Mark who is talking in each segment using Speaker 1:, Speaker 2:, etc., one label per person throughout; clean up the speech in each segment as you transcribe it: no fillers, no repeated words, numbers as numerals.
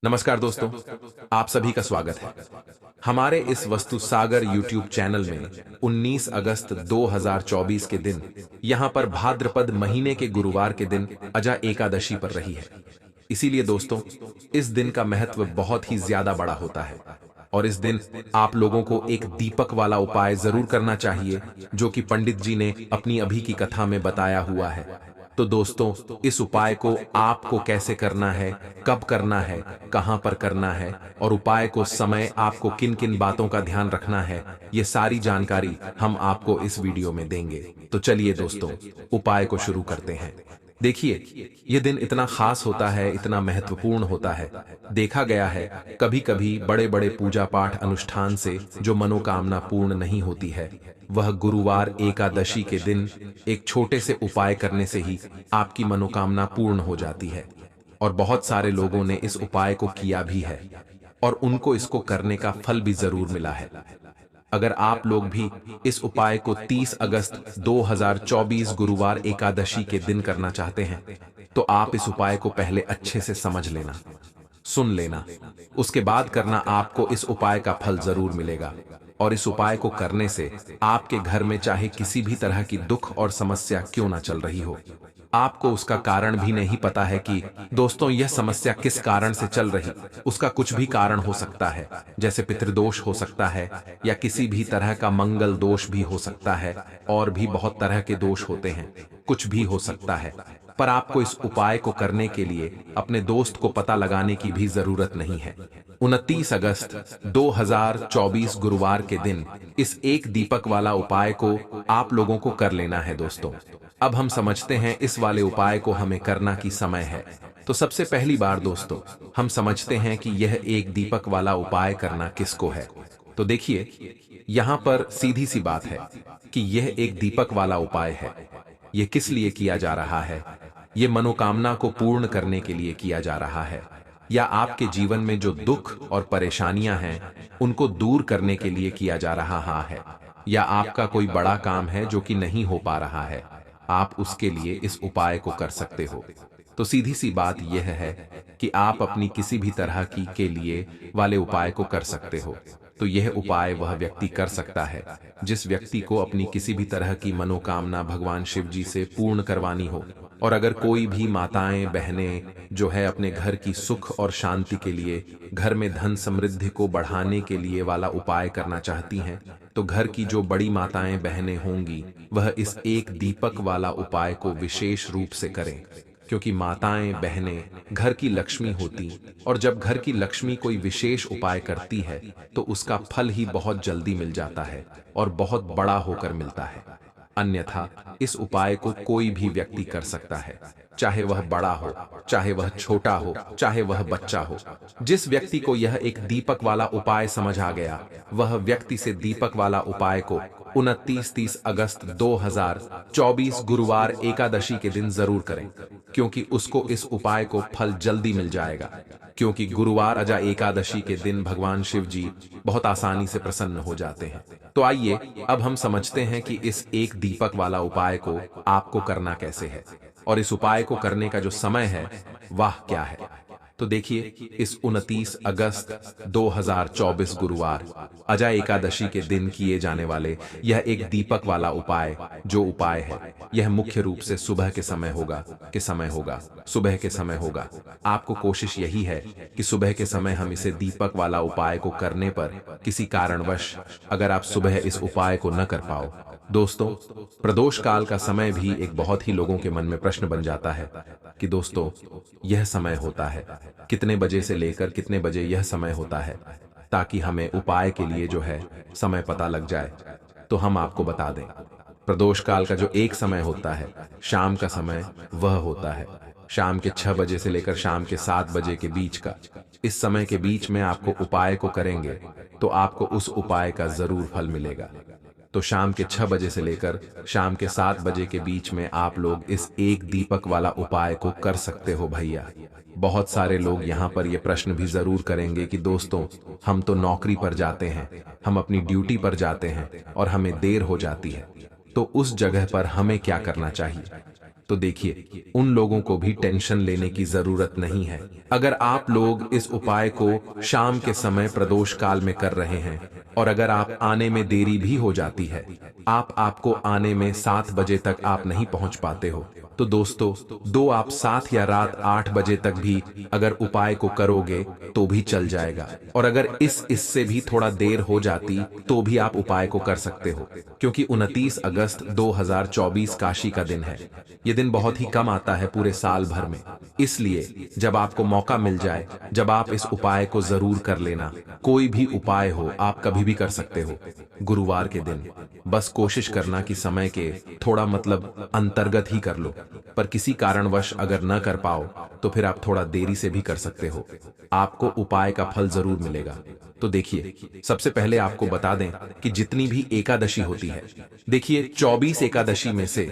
Speaker 1: नमस्कार दोस्तों, आप सभी का स्वागत है। हमारे इस वस्तु सागर यूट्यूब चैनल में 19 अगस्त 2024 के दिन यहां पर भाद्रपद महीने के गुरुवार के दिन अजा एकादशी पर रही है। इसीलिए दोस्तों, इस दिन का महत्व बहुत ही ज्यादा बड़ा होता है और इस दिन आप लोगों को एक दीपक वाला उपाय जरूर करना चाहिए, जो कि पंडित जी ने अपनी अभी की कथा में बताया हुआ है। तो दोस्तों, इस उपाय को आपको कैसे करना है, कब करना है, कहां पर करना है और उपाय को समय आपको किन किन बातों का ध्यान रखना है, ये सारी जानकारी हम आपको इस वीडियो में देंगे। तो चलिए दोस्तों, उपाय को शुरू करते हैं। देखिए, ये दिन इतना खास होता है, इतना महत्वपूर्ण होता है। देखा गया है कभी कभी बड़े बड़े पूजा पाठ अनुष्ठान से जो मनोकामना पूर्ण नहीं होती है, वह गुरुवार एकादशी के दिन एक छोटे से उपाय करने से ही आपकी मनोकामना पूर्ण हो जाती है। और बहुत सारे लोगों ने इस उपाय को किया भी है और उनको इसको करने का फल भी जरूर मिला है। अगर आप लोग भी इस उपाय को 30 अगस्त 2024 गुरुवार एकादशी के दिन करना चाहते हैं, तो आप इस उपाय को पहले अच्छे से समझ लेना, सुन लेना, उसके बाद करना। आपको इस उपाय का फल जरूर मिलेगा और इस उपाय को करने से आपके घर में चाहे किसी भी तरह की दुख और समस्या क्यों ना चल रही हो, आपको उसका कारण भी नहीं पता है कि दोस्तों यह समस्या किस कारण से चल रही। उसका कुछ भी कारण हो सकता है, जैसे पितृदोष हो सकता है या किसी भी तरह का मंगल दोष भी हो सकता है, और भी बहुत तरह के दोष होते हैं, कुछ भी हो सकता है। पर आपको इस उपाय को करने के लिए अपने दोस्त को पता लगाने की भी जरूरत नहीं है। 29 अगस्त 2024 गुरुवार के दिन इस एक दीपक वाला उपाय को आप लोगों को कर लेना है दोस्तों। अब हम समझते हैं इस वाले उपाय को हमें करना की समय है। तो सबसे पहली बार दोस्तों, हम समझते हैं कि यह एक दीपक वाला उपाय करना किसको है। तो देखिए, यहां पर सीधी सी बात है कि यह एक दीपक वाला उपाय है। यह किस लिए किया जा रहा है? यह मनोकामना को पूर्ण करने के लिए किया जा रहा है, या आपके जीवन में जो दुख और परेशानियां हैं उनको दूर करने के लिए किया जा रहा है, या आपका कोई बड़ा काम है जो कि नहीं हो पा रहा है, आप उसके लिए इस उपाय को कर सकते हो। तो सीधी सी बात यह है कि आप अपनी किसी भी तरह की के लिए वाले उपाय को कर सकते हो। तो यह उपाय वह व्यक्ति कर सकता है जिस व्यक्ति को अपनी किसी भी तरह की मनोकामना भगवान शिव जी से पूर्ण करवानी हो। और अगर कोई भी माताएं बहनें जो है अपने घर की सुख और शांति के लिए, घर में धन समृद्धि को बढ़ाने के लिए वाला उपाय करना चाहती हैं, तो घर की जो बड़ी माताएं बहनें होंगी वह इस एक दीपक वाला उपाय को विशेष रूप से करें, क्योंकि माताएं बहनें घर की लक्ष्मी होती, और जब घर की लक्ष्मी कोई विशेष उपाय करती है तो उसका फल ही बहुत जल्दी मिल जाता है और बहुत बड़ा होकर मिलता है। अन्यथा इस उपाय को कोई भी व्यक्ति कर सकता है, चाहे वह बड़ा हो, चाहे वह छोटा हो, चाहे वह बच्चा हो। जिस व्यक्ति को यह एक दीपक वाला उपाय समझ आ गया, वह व्यक्ति से दीपक वाला उपाय को 29-30 अगस्त 2024 गुरुवार एकादशी के दिन जरूर करें, क्योंकि उसको इस उपाय को फल जल्दी मिल जाएगा। क्योंकि गुरुवार अजा एकादशी के दिन भगवान शिव जी बहुत आसानी से प्रसन्न हो जाते हैं। तो आइए अब हम समझते हैं कि इस एक दीपक वाला उपाय को आपको करना कैसे है और इस उपाय को करने का जो समय है वह क्या है। तो देखिए, इस 29 अगस्त 2024 गुरुवार अजा एकादशी के दिन किए जाने वाले यह एक दीपक वाला उपाय, जो उपाय है यह मुख्य रूप से सुबह के समय होगा, सुबह के समय होगा। आपको कोशिश यही है कि सुबह के समय हम इसे दीपक वाला उपाय को करने पर किसी कारणवश अगर आप सुबह इस उपाय को न कर पाओ दोस्तों, प्रदोष काल का समय भी एक बहुत ही लोगों के मन में प्रश्न बन जाता है कि दोस्तों यह समय होता है, कितने बजे से लेकर कितने बजे यह समय होता है, ताकि हमें उपाय के लिए जो है समय पता लग जाए। तो हम आपको बता दें, प्रदोष काल का जो एक समय होता है, शाम का समय, वह होता है शाम के 6 बजे से लेकर शाम के 7 बजे के बीच का। इस समय के बीच में आपको उपाय को करेंगे तो आपको उस उपाय का जरूर फल मिलेगा। तो शाम के 6 बजे से लेकर शाम के 7 बजे के बीच में आप लोग इस एक दीपक वाला उपाय को कर सकते हो भैया। बहुत सारे लोग यहाँ पर ये प्रश्न भी जरूर करेंगे कि दोस्तों हम तो नौकरी पर जाते हैं, हम अपनी ड्यूटी पर जाते हैं और हमें देर हो जाती है, तो उस जगह पर हमें क्या करना चाहिए। तो देखिए, उन लोगों को भी टेंशन लेने की जरूरत नहीं है। अगर आप लोग इस उपाय को शाम के समय प्रदोष काल में कर रहे हैं और अगर आप आने में देरी भी हो जाती है, आपको आने में 7 बजे तक आप नहीं पहुंच पाते हो, तो दोस्तों आप 7 या रात 8 बजे तक भी अगर उपाय को करोगे तो भी चल जाएगा। और अगर इससे भी थोड़ा देर हो जाती तो भी आप उपाय को कर सकते हो, क्योंकि 29 अगस्त 2024 काशी का दिन है। ये दिन बहुत ही कम आता है पूरे साल भर में, इसलिए जब आपको मौका मिल जाए, जब आप इस उपाय को जरूर कर लेना। कोई भी उपाय हो आप कभी भी कर सकते हो, गुरुवार के दिन। बस कोशिश करना कि समय के थोड़ा अंतर्गत ही कर लो, पर किसी कारणवश अगर न कर पाओ तो फिर आप थोड़ा देरी से भी कर सकते हो, आपको उपाय का फल जरूर मिलेगा। तो देखिए, सबसे पहले आपको बता दें कि जितनी भी एकादशी होती है, देखिए 24 एकादशी में से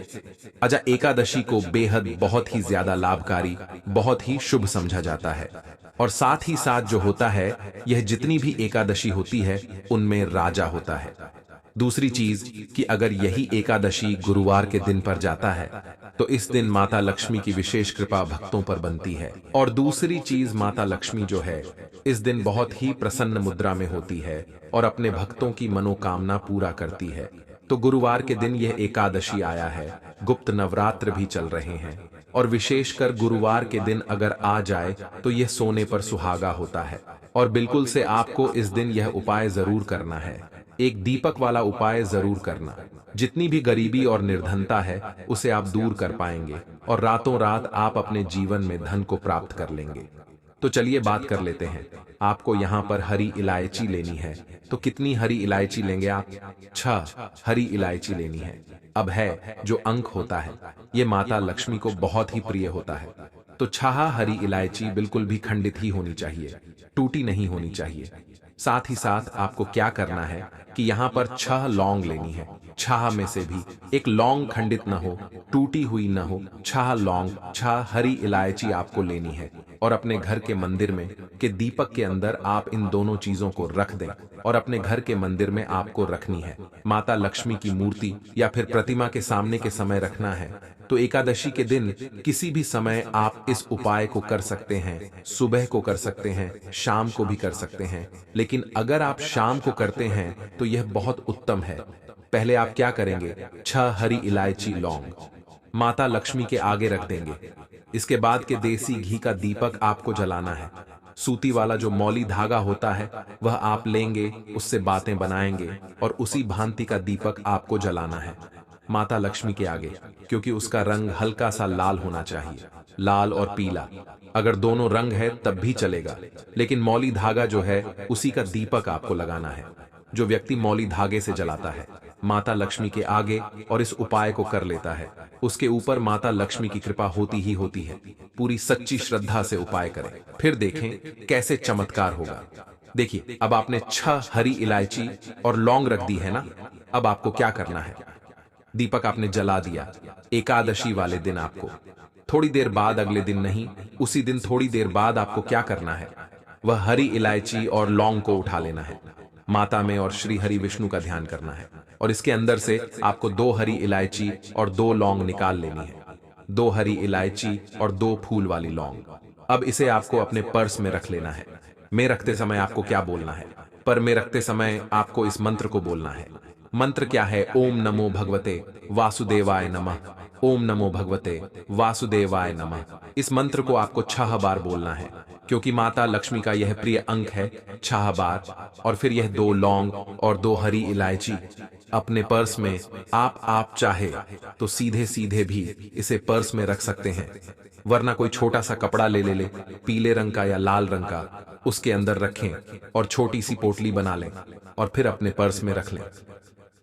Speaker 1: एकादशी को बेहद बहुत ही ज्यादा लाभकारी, बहुत ही शुभ समझा जाता है। और साथ ही साथ जो होता है, यह जितनी भी एकादशी होती है उनमें राजा होता है। दूसरी चीज कि अगर यही एकादशी गुरुवार के दिन पर जाता है तो इस दिन माता लक्ष्मी की विशेष कृपा भक्तों पर बनती है। और दूसरी चीज, माता लक्ष्मी जो है इस दिन बहुत ही प्रसन्न मुद्रा में होती है और अपने भक्तों की मनोकामना पूरा करती है। तो गुरुवार के दिन यह एकादशी आया है, गुप्त नवरात्र भी चल रहे हैं, और विशेषकर गुरुवार के दिन अगर आ जाए तो यह सोने पर सुहागा होता है। और बिल्कुल से आपको इस दिन यह उपाय जरूर करना है, एक दीपक वाला उपाय जरूर करना। जितनी भी गरीबी और निर्धनता है उसे आप दूर कर पाएंगे और रातों रात आप अपने जीवन में धन को प्राप्त कर लेंगे। तो चलिए बात कर लेते हैं। आपको यहाँ पर हरी इलायची लेनी है। तो कितनी हरी इलायची लेंगे आप? 6 हरी इलायची लेनी है। अब है जो अंक होता है, ये माता लक्ष्मी को बहुत ही प्रिय होता है। तो 6 हरी इलायची बिल्कुल भी खंडित ही होनी चाहिए, टूटी नहीं होनी चाहिए। साथ ही साथ आपको क्या करना है कि यहाँ पर 6 लौंग लेनी है। 6 में से भी एक लौंग खंडित न हो, टूटी हुई न हो। 6 लौंग, 6 हरी इलायची आपको लेनी है और अपने घर के मंदिर में के दीपक के अंदर आप इन दोनों चीजों को रख दें और अपने घर के मंदिर में आपको रखनी है। माता लक्ष्मी की मूर्ति या फिर प्रतिमा के सामने के समय रखना है। तो एकादशी के दिन किसी भी समय आप इस उपाय को कर सकते हैं, सुबह को कर सकते हैं, शाम को भी कर सकते हैं। लेकिन अगर आप शाम को करते हैं तो यह बहुत उत्तम है। पहले आप क्या करेंगे, 6 हरी इलायची लौंग माता लक्ष्मी के आगे रख देंगे। इसके बाद के देसी घी का दीपक आपको जलाना है। सूती वाला जो मौली धागा होता है वह आप लेंगे, उससे बातें बनाएंगे और उसी भांति का दीपक आपको जलाना है माता लक्ष्मी के आगे, क्योंकि उसका रंग हल्का सा लाल होना चाहिए, लाल और पीला। अगर दोनों रंग है तब भी चलेगा, लेकिन मौली धागा जो है उसी का दीपक आपको लगाना है। जो व्यक्ति मौली धागे से जलाता है माता लक्ष्मी के आगे और इस उपाय को कर लेता है, उसके ऊपर माता लक्ष्मी की कृपा होती ही होती है। पूरी सच्ची श्रद्धा से उपाय करें, फिर देखें कैसे चमत्कार होगा। देखिए, अब आपने 6 हरी इलायची और लौंग रख दी है ना। अब आपको क्या करना है, दीपक आपने जला दिया। एकादशी वाले दिन आपको थोड़ी देर बाद, अगले दिन नहीं, उसी दिन थोड़ी देर बाद आपको क्या करना है, वह हरी इलायची और लौंग को उठा लेना है, माता में और श्री हरि विष्णु का ध्यान करना है और इसके अंदर से आपको 2 हरी इलायची और 2 लौंग निकाल लेनी है। 2 हरी इलायची और 2 फूल वाली लौंग। अब इसे आपको अपने पर्स में रख लेना है। में रखते समय आपको क्या बोलना है, पर में रखते समय आपको इस मंत्र को बोलना है। मंत्र क्या है, ओम नमो भगवते वासुदेवाय नमः। ओम नमो भगवते वासुदेवाय नमः। इस मंत्र को आपको 6 बार बोलना है, क्योंकि माता लक्ष्मी का यह प्रिय अंक है, 6 बार। और फिर यह 2 लौंग और 2 हरी इलायची अपने पर्स में आप चाहे तो सीधे सीधे भी इसे पर्स में रख सकते हैं, वरना कोई छोटा सा कपड़ा ले पीले रंग का या लाल रंग का, उसके अंदर रखें और छोटी सी पोटली बना लें और फिर अपने पर्स में रख लें।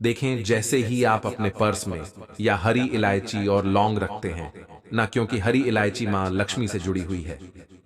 Speaker 1: देखें, जैसे ही आप अपने पर्स में या हरी इलायची और लौंग रखते हैं ना, क्योंकि हरी इलायची मां लक्ष्मी से जुड़ी हुई है,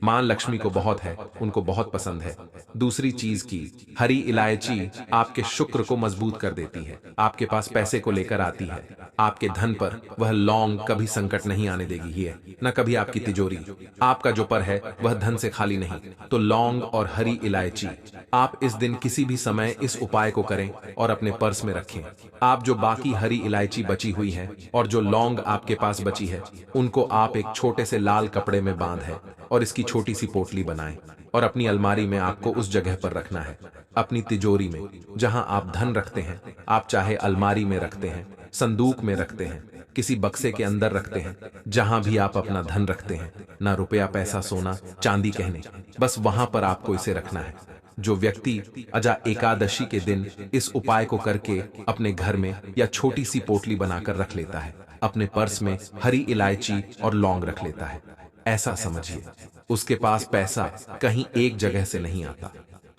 Speaker 1: मां लक्ष्मी को बहुत है, उनको बहुत पसंद है। दूसरी चीज की हरी इलायची आपके शुक्र को मजबूत कर देती है, आपके पास पैसे को लेकर आती है। आपके धन पर वह लौंग कभी संकट नहीं आने देगी है, न कभी आपकी तिजोरी। आपका जो पर है वह धन से खाली नहीं। तो लौंग और हरी इलायची आप इस दिन किसी भी समय इस उपाय को करें और अपने पर्स में रखें। आप जो बाकी हरी इलायची बची हुई है और जो लौंग आपके पास बची है, उनको आप एक छोटे से लाल कपड़े में बांध है और इसकी छोटी सी पोटली बनाएं और अपनी अलमारी में आपको उस जगह पर रखना है, अपनी तिजोरी में जहां आप धन रखते हैं। आप चाहे अलमारी में रखते हैं, संदूक में रखते हैं, किसी बक्से के अंदर रखते हैं, जहां भी आप अपना धन रखते हैं, ना रुपया पैसा सोना चांदी कहने, बस वहां पर आपको इसे रखना है। जो व्यक्ति अजा एकादशी के दिन इस उपाय को करके अपने घर में या छोटी सी पोटली बनाकर रख लेता है, अपने पर्स में हरी इलायची और लौंग रख लेता है, ऐसा समझिए उसके पास पैसा कहीं एक जगह से नहीं आता,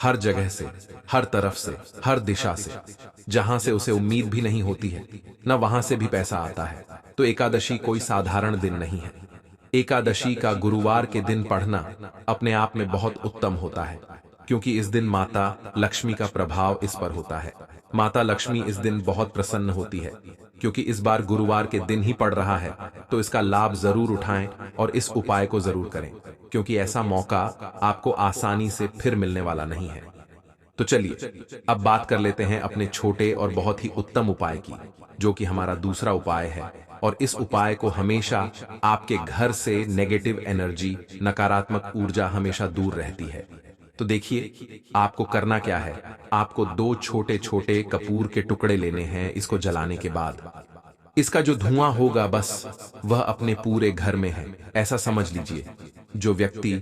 Speaker 1: हर जगह से, हर तरफ से, हर दिशा से, जहां से उसे उम्मीद भी नहीं होती है, न वहां से भी पैसा आता है। तो एकादशी कोई साधारण दिन नहीं है। एकादशी का गुरुवार के दिन पढ़ना अपने आप में बहुत उत्तम होता है, क्योंकि इस दिन माता लक्ष्मी का प्रभाव इस पर होता है। माता लक्ष्मी इस दिन बहुत प्रसन्न होती है। क्योंकि इस बार गुरुवार के दिन ही पड़ रहा है, तो इसका लाभ जरूर उठाएं और इस उपाय को जरूर करें, क्योंकि ऐसा मौका आपको आसानी से फिर मिलने वाला नहीं है। तो चलिए अब बात कर लेते हैं अपने छोटे और बहुत ही उत्तम उपाय की, जो कि हमारा दूसरा उपाय है। और इस उपाय को हमेशा आपके घर से नेगेटिव एनर्जी, नकारात्मक ऊर्जा हमेशा दूर रहती है। तो देखिए आपको करना क्या है। आपको 2 छोटे छोटे कपूर के टुकड़े लेने हैं। इसको जलाने के बाद इसका जो धुआं होगा, बस वह अपने पूरे घर में है, ऐसा समझ लीजिए। जो व्यक्ति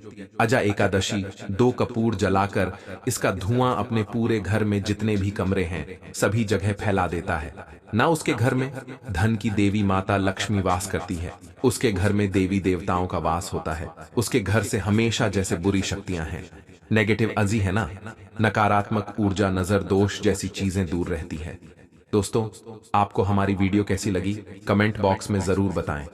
Speaker 1: अजा एकादशी 2 कपूर जलाकर इसका धुआं अपने पूरे घर में जितने भी कमरे हैं सभी जगह फैला देता है, ना उसके घर में धन की देवी माता लक्ष्मी वास करती है, उसके घर में देवी देवताओं का वास होता है, उसके घर से हमेशा जैसे बुरी शक्तियां हैं, नेगेटिव अजी है ना, नकारात्मक ऊर्जा, नजर दोष जैसी चीजें दूर रहती है। दोस्तों, आपको हमारी वीडियो कैसी लगी कमेंट बॉक्स में जरूर बताएं।